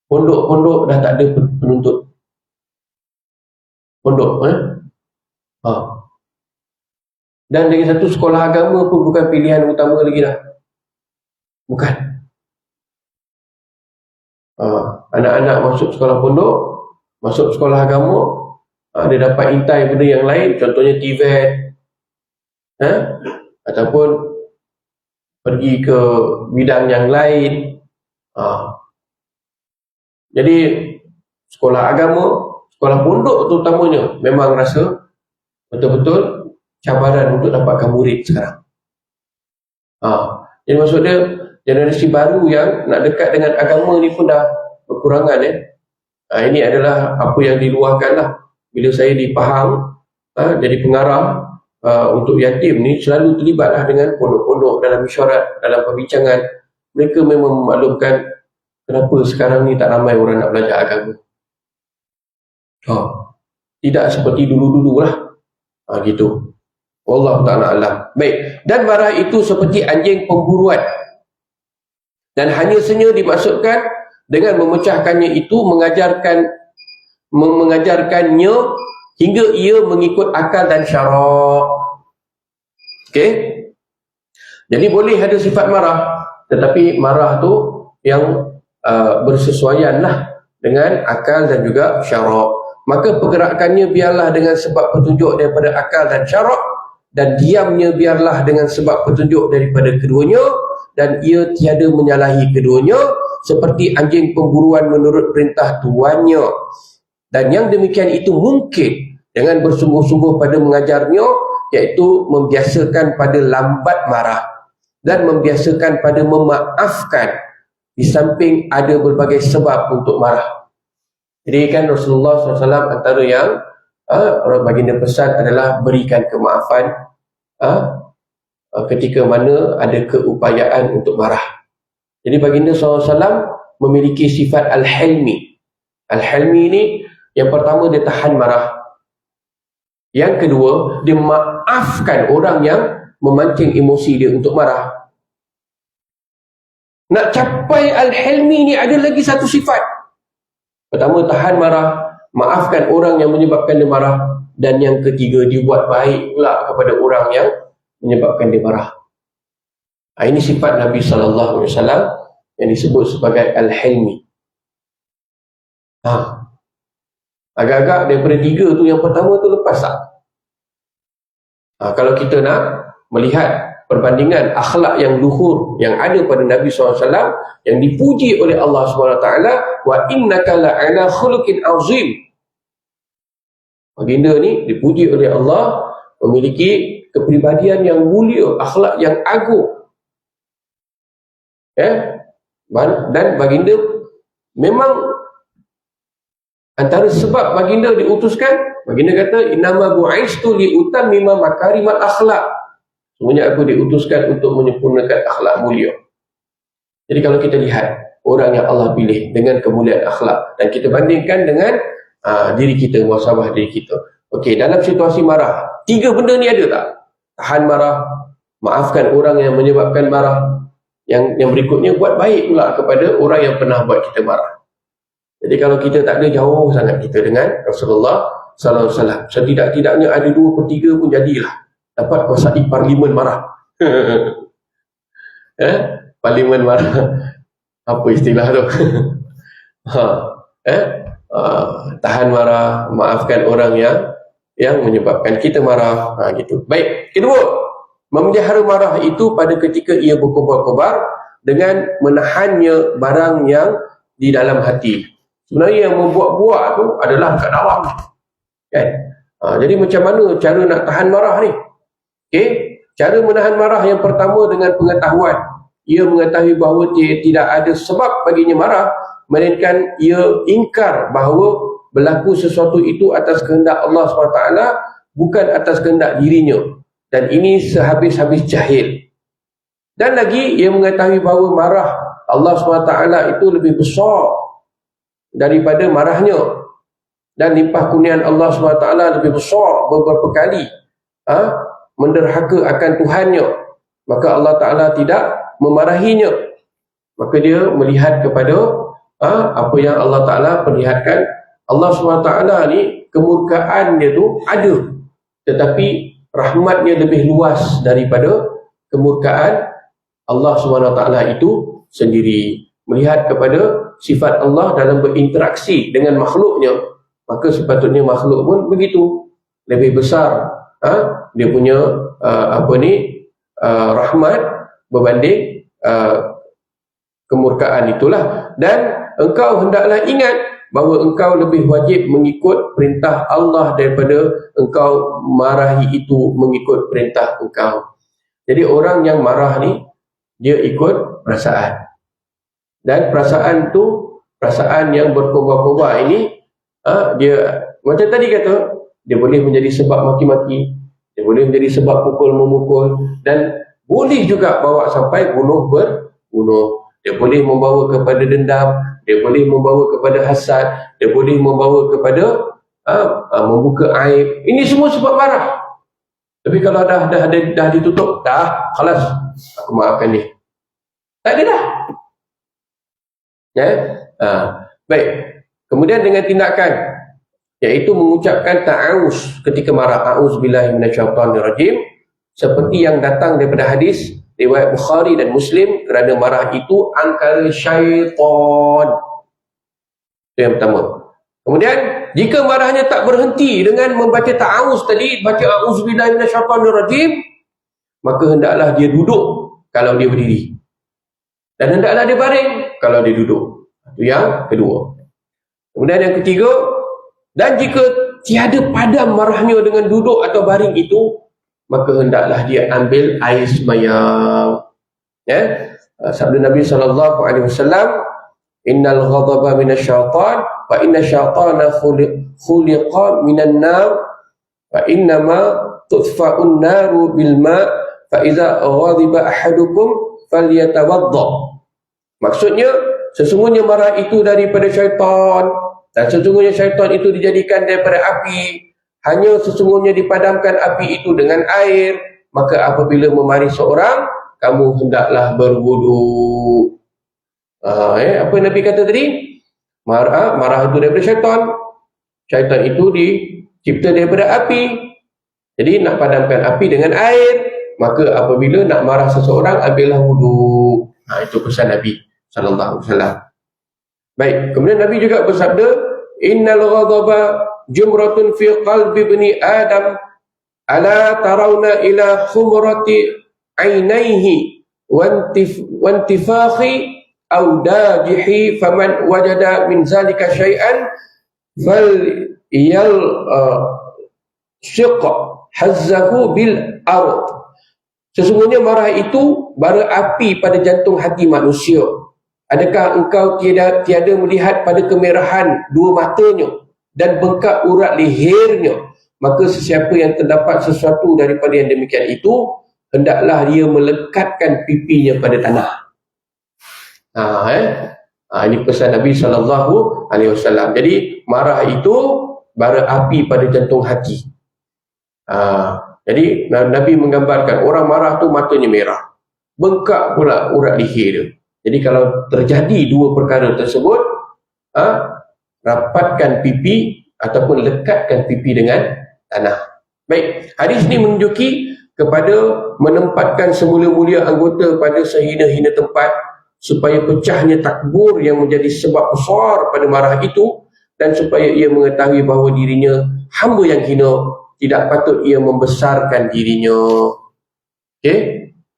Pondok-pondok dah tak ada penuntut pondok. Dan lagi satu, sekolah agama pun bukan pilihan utama lagi dah. Bukan. Anak-anak masuk sekolah pondok, masuk sekolah agama, dia dapat intai benda yang lain, contohnya TVET, ataupun pergi ke bidang yang lain. Jadi sekolah agama, sekolah pondok terutamanya memang rasa betul-betul cabaran untuk dapatkan murid sekarang. Jadi maksud dia, generasi baru yang nak dekat dengan agama ni pun dah berkurangan. Ini adalah apa yang diluahkan lah. Bila saya di Pahang jadi pengarah untuk yatim ni, selalu terlibatlah dengan pondok-pondok dalam mesyuarat, dalam perbincangan. Mereka memang memaklumkan kenapa sekarang ni tak ramai orang nak belajar agama. Tidak seperti dulu-dulu lah. Gitu. Wallahu ta'ala alam. Baik. Dan marah itu seperti anjing pemburuan. Dan hanya saja dimaksudkan dengan memecahkannya itu mengajarkannya hingga ia mengikut akal dan syarak. Okey? Jadi boleh ada sifat marah, tetapi marah tu yang bersesuaian lah dengan akal dan juga syarak. Maka pergerakannya biarlah dengan sebab petunjuk daripada akal dan syarak, dan diamnya biarlah dengan sebab petunjuk daripada keduanya, dan ia tiada menyalahi keduanya, seperti anjing pemburuan menurut perintah tuannya. Dan yang demikian itu mungkin dengan bersungguh-sungguh pada mengajarnya, iaitu membiasakan pada lambat marah dan membiasakan pada memaafkan, di samping ada berbagai sebab untuk marah. Jadi kan Rasulullah SAW antara yang baginda pesan adalah berikan kemaafan ketika mana ada keupayaan untuk marah. Jadi baginda SAW memiliki sifat Al-Hilmi. Al-Hilmi ni yang pertama dia tahan marah. Yang kedua, dia maafkan orang yang memancing emosi dia untuk marah. Nak capai Al-Hilmi ni ada lagi satu sifat. Pertama, tahan marah, maafkan orang yang menyebabkan dia marah, dan yang ketiga, dia buat baik pula kepada orang yang menyebabkan dia marah. Ini sifat Nabi SAW yang disebut sebagai Al-Hilmi. Agak-agak daripada tiga tu, yang pertama tu lepas tak? Kalau kita nak melihat perbandingan akhlak yang luhur yang ada pada Nabi SAW yang dipuji oleh Allah SWT, wa innaka la'ala khuluqin azim. Baginda ni dipuji oleh Allah memiliki kepribadian yang mulia, akhlak yang agung. Dan baginda memang antara sebab baginda diutuskan, baginda kata innama bu'istu li utammima makarimal akhlak. Sebenarnya aku diutuskan untuk menyempurnakan akhlak mulia. Jadi kalau kita lihat orang yang Allah pilih dengan kemuliaan akhlak dan kita bandingkan dengan diri kita, muhasabah diri kita. Okey, dalam situasi marah, tiga benda ni ada tak? Tahan marah, maafkan orang yang menyebabkan marah. Yang berikutnya, buat baik pula kepada orang yang pernah buat kita marah. Jadi kalau kita tak ada, jauh sangat kita dengan Rasulullah SAW. Setidak-tidaknya ada 2/3 pun jadilah dapat kuasai parlimen marah. Parlimen marah. Apa istilah tu? Tahan marah, maafkan orang yang menyebabkan kita marah. Gitu. Baik, kedua, memelihara marah itu pada ketika ia berkobar-kobar dengan menahannya barang yang di dalam hati. Sebenarnya yang membuat-buat tu adalah kat dalam. Kan? Jadi macam mana cara nak tahan marah ni? Okay? Cara menahan marah yang pertama dengan pengetahuan. Ia mengetahui bahawa tidak ada sebab baginya marah, melainkan ia ingkar bahawa berlaku sesuatu itu atas kehendak Allah SWT, bukan atas kehendak dirinya. Dan ini sehabis-habis jahil. Dan lagi, ia mengetahui bahawa marah Allah SWT itu lebih besar daripada marahnya. Dan limpah kurniaan Allah SWT lebih besar beberapa kali menderhaka akan Tuhannya, maka Allah Ta'ala tidak memarahinya. Maka dia melihat kepada apa yang Allah Ta'ala perlihatkan. Allah SWT ni kemurkaan dia tu ada, tetapi rahmatnya lebih luas daripada kemurkaan Allah SWT itu sendiri. Melihat kepada sifat Allah dalam berinteraksi dengan makhluknya, maka sepatutnya makhluk pun begitu, lebih besar dia punya rahmat berbanding kemurkaan itulah. Dan engkau hendaklah ingat bahawa engkau lebih wajib mengikut perintah Allah daripada engkau marahi itu mengikut perintah engkau. Jadi orang yang marah ni, dia ikut perasaan. Dan perasaan tu, perasaan yang berkobar-kobar ini, dia macam tadi kata, dia boleh menjadi sebab maki-maki, dia boleh menjadi sebab pukul-memukul, dan boleh juga bawa sampai bunuh-berbunuh. Dia boleh membawa kepada dendam, dia boleh membawa kepada hasad, dia boleh membawa kepada membuka aib. Ini semua sebab marah. Tapi kalau dah ditutup, dah, khalas, aku maafkan dia. Tak ada dah. Baik. Kemudian dengan tindakan, iaitu mengucapkan ta'awuz ketika marah. A'udzubillahi minasyaitonirrajim, seperti yang datang daripada hadis riwayat Bukhari dan Muslim, kerana marah itu angkara syaitan. Itu yang pertama. Kemudian jika marahnya tak berhenti dengan membaca ta'awuz tadi, baca a'udzubillahi minasyaitonirrajim, maka hendaklah dia duduk kalau dia berdiri. Dan hendaklah dia baring kalau dia duduk. Itu yang kedua. Kemudian yang ketiga, dan jika tiada padam marahnya dengan duduk atau baring itu, maka hendaklah dia ambil air sembahyang. Sabda Nabi SAW, innal ghadaba minasyaitan wa inna syaitana khuliqa minan nar wa innama tudfa'un naru bil ma' fa idza ghadiba ahadukum falyatawadda. Maksudnya, sesungguhnya marah itu daripada syaitan, dan sesungguhnya syaitan itu dijadikan daripada api. Hanya sesungguhnya dipadamkan api itu dengan air. Maka apabila memarahi seorang, kamu hendaklah berwudu. Apa Nabi kata tadi? Marah itu daripada syaitan. Syaitan itu dicipta daripada api. Jadi nak padamkan api dengan air. Maka apabila nak marah seseorang, ambillah wudu. Itu pesan Nabi SAW. Baik, kemudian Nabi juga bersabda, innal ghadaba jumratun fi qalbi ibni Adam, ala tarawna ila khumrati ainaihi wantifakhi aw dajihi, faman wajada min zalika syai'an fal yal syiq hazzahu bil ard. Sesungguhnya marah itu bara api pada jantung hati manusia. Adakah engkau tiada melihat pada kemerahan dua matanya dan bengkak urat lehernya? Maka sesiapa yang terdapat sesuatu daripada yang demikian itu, hendaklah dia melekatkan pipinya pada tanah. Ini pesan Nabi SAW. Jadi marah itu bara api pada jantung hati. Jadi Nabi menggambarkan orang marah tu matanya merah, bengkak pula urat leher dia. Jadi kalau terjadi dua perkara tersebut, rapatkan pipi ataupun lekatkan pipi dengan tanah. Baik, hadis ini menunjuki kepada menempatkan semula-mula anggota pada sehina-hina tempat supaya pecahnya takbur yang menjadi sebab besar pada marah itu, dan supaya ia mengetahui bahawa dirinya hamba yang hina, tidak patut ia membesarkan dirinya. Okey?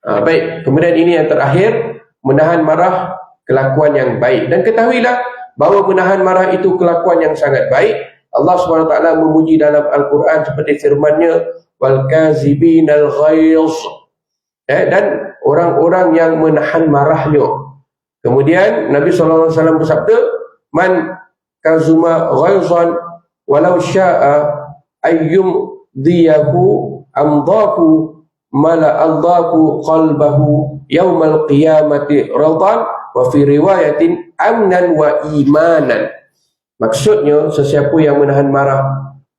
Baik, kemudian ini yang terakhir, menahan marah kelakuan yang baik. Dan ketahuilah bahawa menahan marah itu kelakuan yang sangat baik. Allah SWT memuji dalam Al-Quran seperti firman-Nya, wal kazibinal ghaiz, dan orang-orang yang menahan marahnya. Kemudian Nabi SAW bersabda, man kazuma ghaizan walau sya'a ayyum diyahu amdaku mala aldaku qalbahu yaumal qiyamati radan wa fi riwayatin amnan wa imanan. Maksudnya, sesiapa yang menahan marah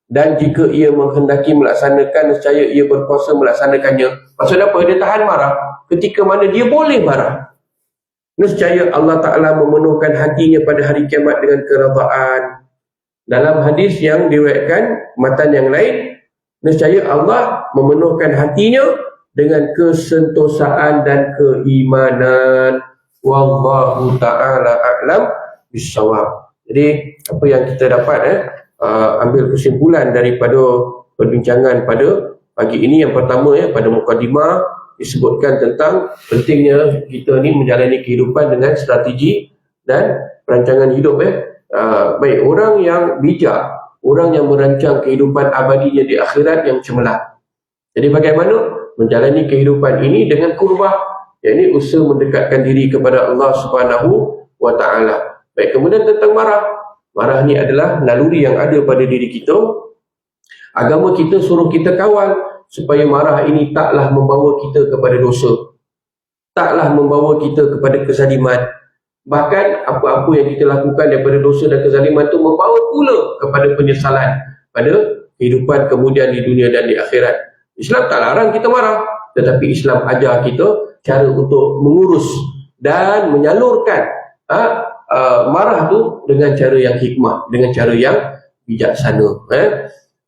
dan jika ia menghendaki melaksanakan, nescaya ia berkuasa melaksanakannya. Maksud apa? Dia tahan marah ketika mana dia boleh marah. Nescaya Allah Ta'ala memenuhkan hatinya pada hari kiamat dengan keredaan. Dalam hadis yang diriwayatkan matan yang lain, nescaya Allah memenuhkan hatinya dengan kesentosaan dan keimanan. Wallahu ta'ala a'lam bissawab. Jadi apa yang kita dapat ambil kesimpulan daripada perbincangan pada pagi ini, yang pertama pada mukadimah disebutkan tentang pentingnya kita ni menjalani kehidupan dengan strategi dan perancangan hidup. Baik, orang yang bijak, orang yang merancang kehidupan abadinya di akhirat yang cemerlang. Jadi bagaimana menjalani kehidupan ini dengan kurbah, yakni usaha mendekatkan diri kepada Allah Subhanahu wa Ta'ala. Baik, kemudian tentang marah. Marah ni adalah naluri yang ada pada diri kita. Agama kita suruh kita kawal supaya marah ini taklah membawa kita kepada dosa, taklah membawa kita kepada kezaliman. Bahkan apa-apa yang kita lakukan daripada dosa dan kezaliman itu membawa pula kepada penyesalan pada kehidupan kemudian di dunia dan di akhirat. Islam tak larang kita marah, tetapi Islam ajar kita cara untuk mengurus dan menyalurkan marah tu dengan cara yang hikmah, dengan cara yang bijaksana.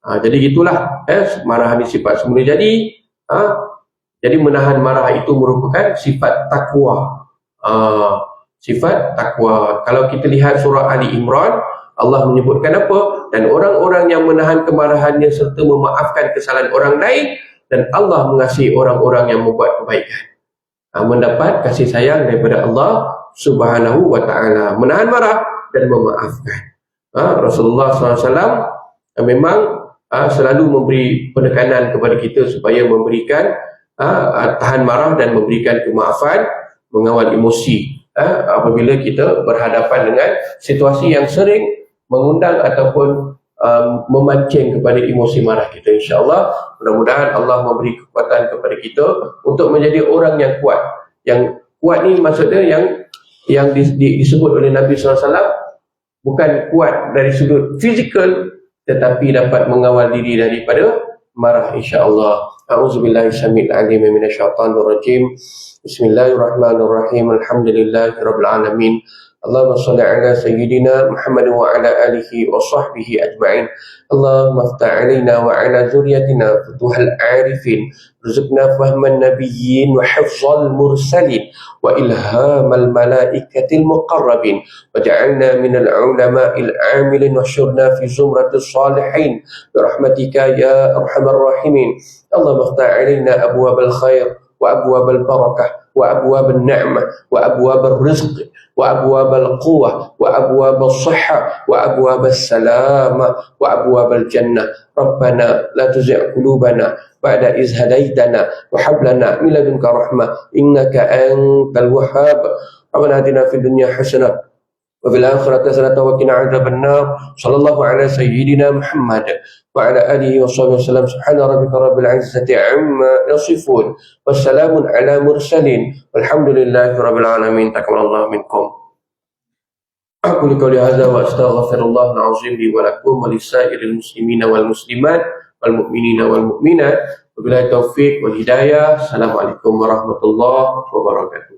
Jadi gitulah, marah ni sifat semula jadi. Jadi menahan marah itu merupakan sifat takwa. Sifat takwa. Kalau kita lihat surah Ali Imran, Allah menyebutkan apa? Dan orang-orang yang menahan kemarahannya serta memaafkan kesalahan orang lain, dan Allah mengasihi orang-orang yang membuat kebaikan. mendapat kasih sayang daripada Allah Subhanahu wa ta'ala. Menahan marah dan memaafkan. Rasulullah SAW memang selalu memberi penekanan kepada kita supaya memberikan tahan marah dan memberikan kemaafan, mengawal emosi apabila kita berhadapan dengan situasi yang sering mengundang ataupun memancing kepada emosi marah kita. InsyaAllah, mudah-mudahan Allah memberi kekuatan kepada kita untuk menjadi orang yang kuat. Yang kuat ni maksudnya yang disebut oleh Nabi SAW bukan kuat dari sudut fizikal, tetapi dapat mengawal diri daripada marah, insyaAllah. A'udzubillahi samil alim minasyaitanir rajim. Bismillahirrahmanirrahim. Alhamdulillahirabbil alamin. Allahumma shalli ala sayyidina Muhammad wa ala alihi wa sahbihi ajma'in. Allahumma aftah alaina wa ala zuriyatina futuhal arifin. Rizqna fahman nabiyyin wa hifzal mursalin wa ilhamal malaikatil muqarrabin. Waj'alna minal ulama'il amilin wa syurna fi zumratis salihin. Birahmatika ya arhamar rahimin. Allahumma aftah alaina abwabal khair wa abwabal barakah wa abwabal ni'mah wa abwabal rizq وأبواب القوة وأبواب الصحة وأبواب السلامة وأبواب الجنة. ربنا لا تزغ قلوبنا بعد إذ هديتنا وهب لنا من لدنك رحمة إنك أنت الوهاب. ربنا آتنا في الدنيا حسنة وفي الآخرة حسنة وقنا عذاب النار. صلى الله على سيدنا محمد وعلى آله وصحبه وسلم. سبحان ربك رب العزة عما يصفون والسلام على مرسلين والحمد لله رب العالمين. تقبل الله منكم. أقول قولي هذا وأستغفر الله العظيم لي ولكم ولسائر المسلمين والمسلمات والمؤمنين والمؤمنات وبالله التوفيق والهداية. السلام عليكم ورحمة الله وبركاته.